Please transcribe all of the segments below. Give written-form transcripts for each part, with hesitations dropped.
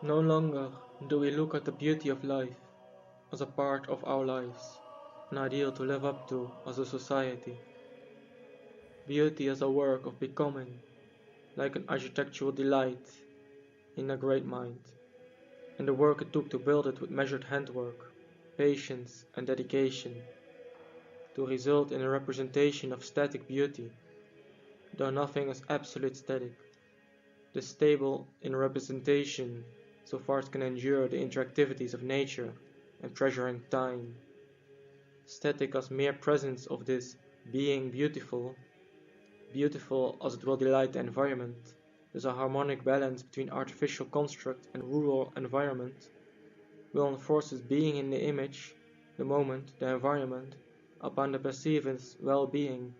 No longer do we look at the beauty of life as a part of our lives, an ideal to live up to as a society. Beauty as a work of becoming, like an architectural delight in a great mind, and the work it took to build it with measured handwork, patience, and dedication, to result in a representation of static beauty, though nothing is absolute static. The stable in representation, so far as can endure the interactivities of nature and treasuring time. Static as mere presence of this being beautiful, beautiful as it will delight the environment. There's a harmonic balance between artificial construct and rural environment, will enforce its being in the image, the moment, the environment, upon the perceiver's well-being,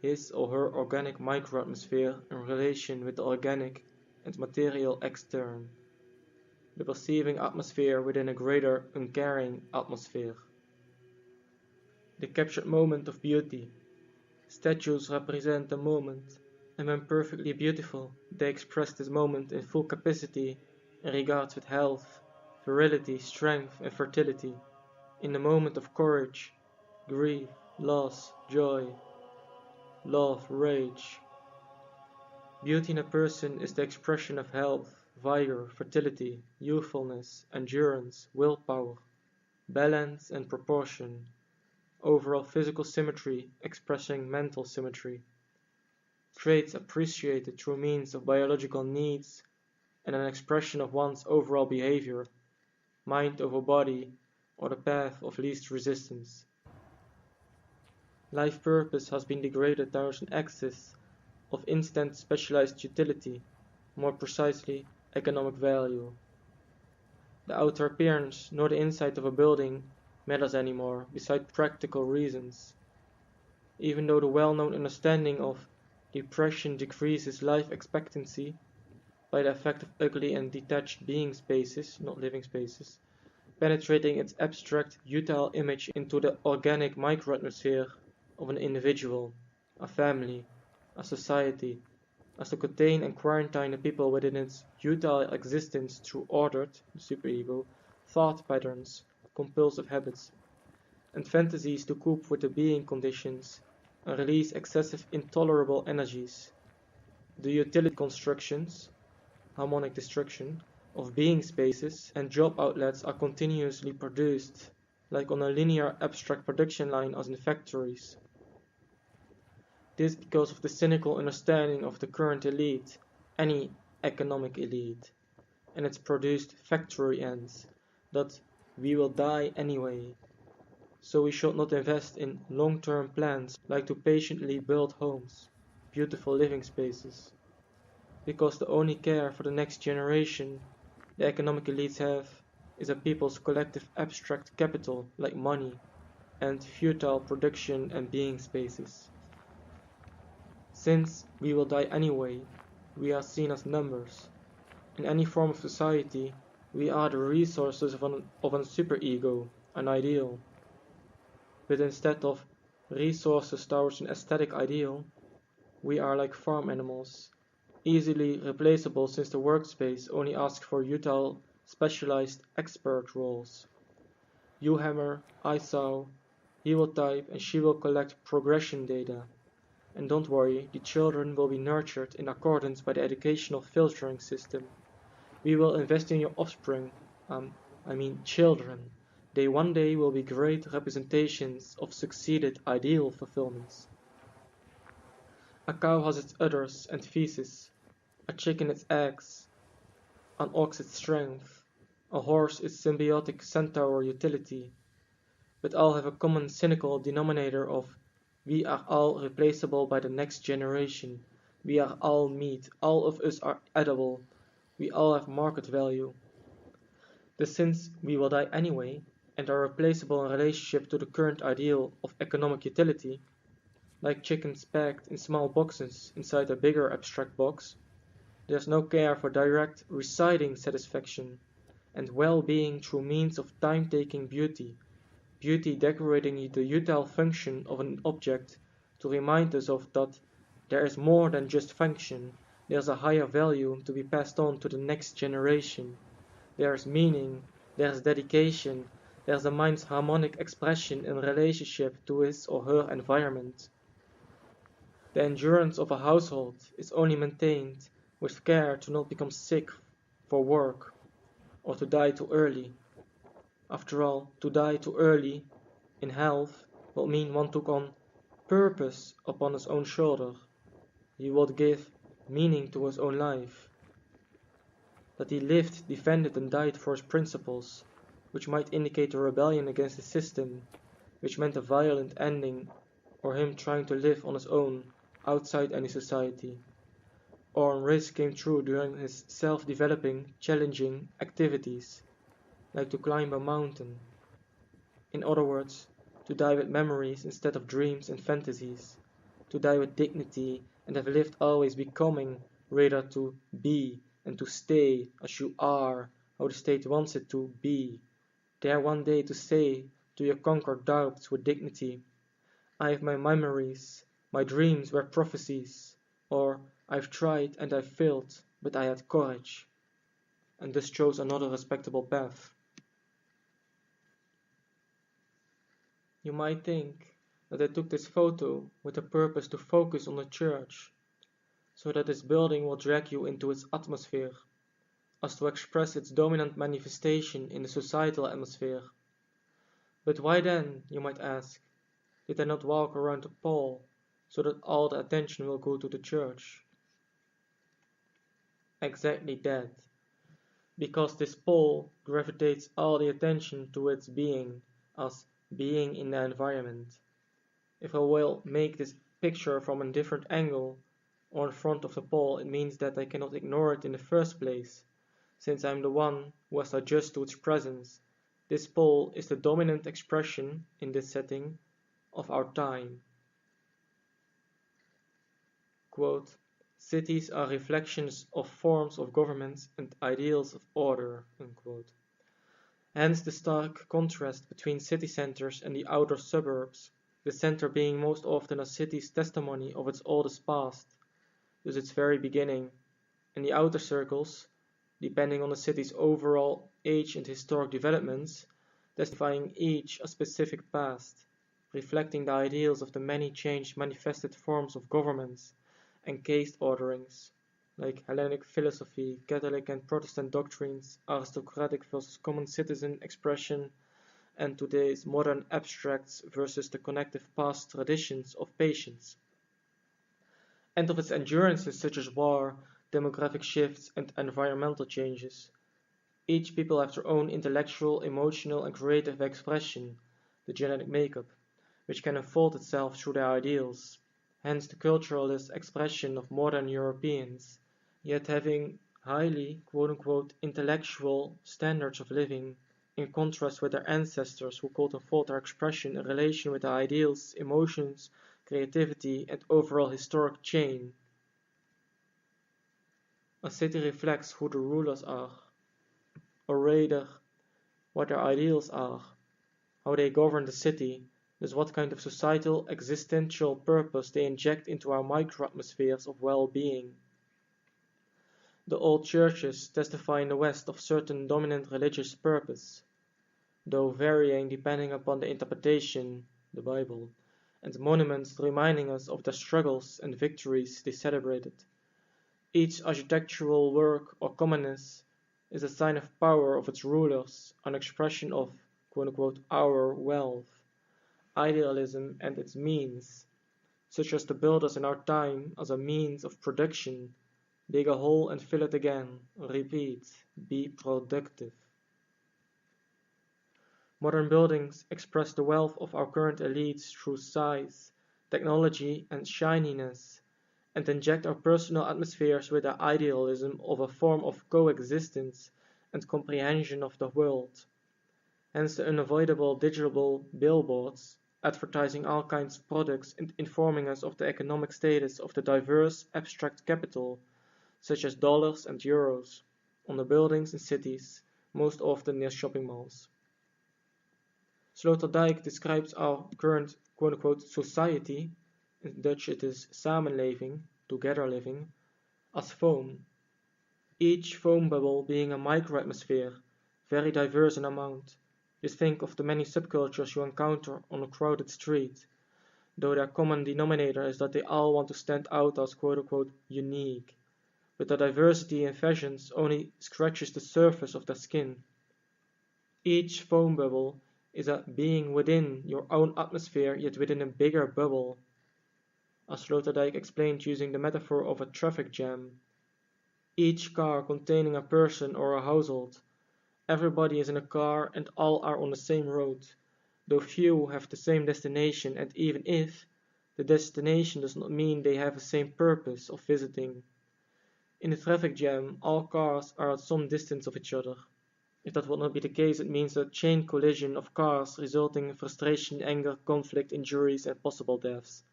his or her organic microatmosphere in relation with the organic and material extern, the perceiving atmosphere within a greater uncaring atmosphere. The captured moment of beauty. Statues represent the moment, and when perfectly beautiful, they express this moment in full capacity in regards with health, virility, strength, and fertility, in the moment of courage, grief, loss, joy, love, rage. Beauty in a person is the expression of health, vigor, fertility, youthfulness, endurance, willpower, balance and proportion, overall physical symmetry expressing mental symmetry, traits appreciated through means of biological needs and an expression of one's overall behavior, mind over body, or the path of least resistance. Life purpose has been degraded towards an excess of instant specialized utility, more precisely, economic value. The outer appearance nor the inside of a building matters anymore, beside practical reasons. Even though the well-known understanding of depression decreases life expectancy by the effect of ugly and detached being spaces, not living spaces, penetrating its abstract, utile image into the organic microatmosphere of an individual, a family, a society, as to contain and quarantine the people within its utile existence through ordered, the superego, thought patterns, compulsive habits, and fantasies to cope with the being conditions and release excessive intolerable energies. The utility constructions, harmonic destruction, of being spaces and job outlets are continuously produced, like on a linear abstract production line as in factories. This because of the cynical understanding of the current elite, any economic elite, and its produced factory ends, that we will die anyway. So we should not invest in long-term plans like to patiently build homes, beautiful living spaces, because the only care for the next generation the economic elites have is a people's collective abstract capital like money and futile production and being spaces. Since we will die anyway, we are seen as numbers. In any form of society, we are the resources of an superego, an ideal. But instead of resources towards an aesthetic ideal, we are like farm animals, easily replaceable since the workspace only asks for utile, specialized expert roles. You hammer, I saw, he will type and she will collect progression data. And don't worry, the children will be nurtured in accordance by the educational filtering system. We will invest in your offspring, children. They one day will be great representations of succeeded ideal fulfillments. A cow has its udders and feces, a chicken its eggs, an ox its strength, a horse its symbiotic centaur utility, but all have a common cynical denominator of we are all replaceable by the next generation, we are all meat, all of us are edible, we all have market value. But since we will die anyway, and are replaceable in relationship to the current ideal of economic utility, like chickens packed in small boxes inside a bigger abstract box, there's no care for direct residing satisfaction and well-being through means of time-taking beauty, beauty decorating the utile function of an object to remind us of that there is more than just function, There's a higher value to be passed on to the next generation. There's meaning, there's dedication, there's a mind's harmonic expression in relationship to his or her environment. The endurance of a household is only maintained with care to not become sick for work, or to die too early. After all, to die too early in health will mean one took on purpose upon his own shoulder. He would give meaning to his own life. That he lived, defended and died for his principles, which might indicate a rebellion against the system, which meant a violent ending, or him trying to live on his own, outside any society, or on risk came true during his self-developing, challenging activities, like to climb a mountain. In other words, to die with memories instead of dreams and fantasies, to die with dignity and have lived always becoming rather to be and to stay as you are, how the state wants it to be, there one day to say to your conquered doubts with dignity, I have my memories, my dreams were prophecies, or I've tried and I've failed, but I had courage, and thus chose another respectable path. You might think that I took this photo with the purpose to focus on the church, so that this building will drag you into its atmosphere, as to express its dominant manifestation in the societal atmosphere. But why then, you might ask, did I not walk around the pole, so that all the attention will go to the church? Exactly that, because this pole gravitates all the attention to its being, as being in the environment. If I will make this picture from a different angle, or in front of the pole, it means that I cannot ignore it in the first place, since I am the one who has to adjust to its presence. This pole is the dominant expression, in this setting, of our time. Quote, cities are reflections of forms of government and ideals of order. Unquote. Hence the stark contrast between city centers and the outer suburbs, the center being most often a city's testimony of its oldest past, thus its very beginning, and the outer circles, depending on the city's overall age and historic developments, testifying each a specific past, reflecting the ideals of the many changed manifested forms of governments and caste orderings, like Hellenic philosophy, Catholic and Protestant doctrines, aristocratic versus common citizen expression, and today's modern abstracts versus the connective past traditions of patience, and of its endurances such as war, demographic shifts, and environmental changes. Each people have their own intellectual, emotional, and creative expression, the genetic makeup, which can unfold itself through their ideals, hence the culturalist expression of modern Europeans, yet having highly "intellectual" standards of living, in contrast with their ancestors who could unfold their expression in relation with their ideals, emotions, creativity, and overall historic chain. A city reflects who the rulers are, or rather, what their ideals are, how they govern the city, thus what kind of societal existential purpose they inject into our microatmospheres of well-being. The old churches testify in the West of certain dominant religious purpose, though varying depending upon the interpretation, the Bible, and monuments reminding us of the struggles and victories they celebrated. Each architectural work or commonness is a sign of power of its rulers, an expression of "our wealth", idealism and its means, such as the builders in our time as a means of production, dig a hole and fill it again, repeat, be productive. Modern buildings express the wealth of our current elites through size, technology, and shininess, and inject our personal atmospheres with the idealism of a form of coexistence and comprehension of the world. Hence the unavoidable digital billboards, advertising all kinds of products and informing us of the economic status of the diverse abstract capital, such as dollars and euros, on the buildings in cities, most often near shopping malls. Sloterdijk describes our current "society", in Dutch it is samenleving, together living, as foam, each foam bubble being a microatmosphere, very diverse in amount. Just think of the many subcultures you encounter on a crowded street, though their common denominator is that they all want to stand out as quote-unquote unique, but the diversity in fashions only scratches the surface of their skin. Each foam bubble is a being within your own atmosphere yet within a bigger bubble, as Sloterdijk explained using the metaphor of a traffic jam. Each car containing a person or a household. Everybody is in a car and all are on the same road, though few have the same destination, and even if, the destination does not mean they have the same purpose of visiting. In a traffic jam, all cars are at some distance of each other. If that would not be the case, it means a chain collision of cars resulting in frustration, anger, conflict, injuries, and possible deaths.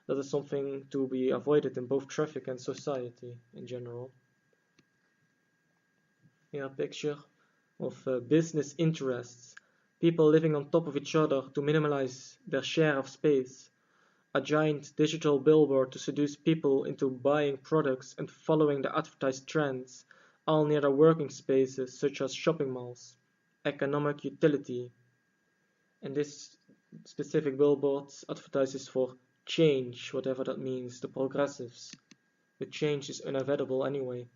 That is something to be avoided in both traffic and society in general. Here a picture of business interests, people living on top of each other to minimize their share of space, a giant digital billboard to seduce people into buying products and following the advertised trends, all near their working spaces such as shopping malls, economic utility. And this specific billboard advertises for change, whatever that means, the progressives. But change is inevitable anyway.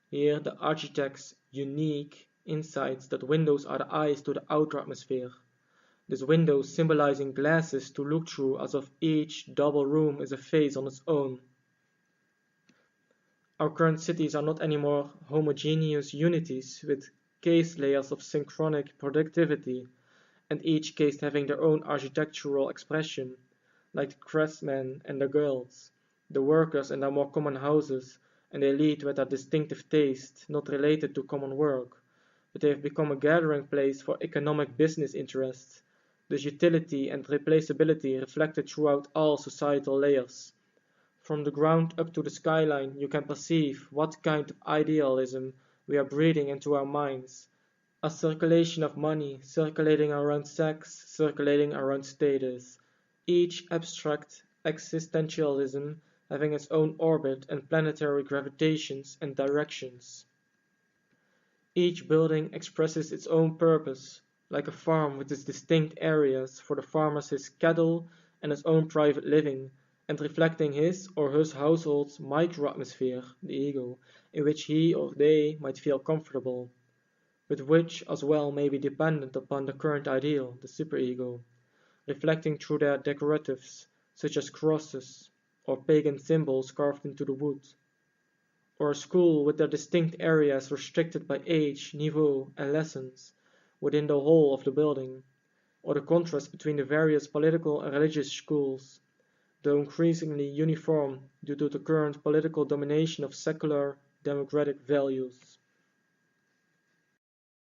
Here the architect's unique insights that windows are the eyes to the outer atmosphere. These windows symbolizing glasses to look through as if each double room is a face on its own. Our current cities are not anymore homogeneous unities with case layers of synchronic productivity, and each case having their own architectural expression, like the craftsmen and the girls, the workers and their more common houses, and they lead with a distinctive taste, not related to common work, but they have become a gathering place for economic business interests, this utility and replaceability reflected throughout all societal layers. From the ground up to the skyline you can perceive what kind of idealism we are breathing into our minds. A circulation of money, circulating around sex, circulating around status, each abstract existentialism having its own orbit and planetary gravitations and directions. Each building expresses its own purpose, like a farm with its distinct areas for the farmer's his cattle and his own private living, and reflecting his or her household's micro-atmosphere, the ego, in which he or they might feel comfortable, but which as well may be dependent upon the current ideal, the superego, reflecting through their decoratives, such as crosses, or pagan symbols carved into the wood, or a school with their distinct areas restricted by age, niveau, and lessons, within the whole of the building, or the contrast between the various political and religious schools, though increasingly uniform due to the current political domination of secular democratic values.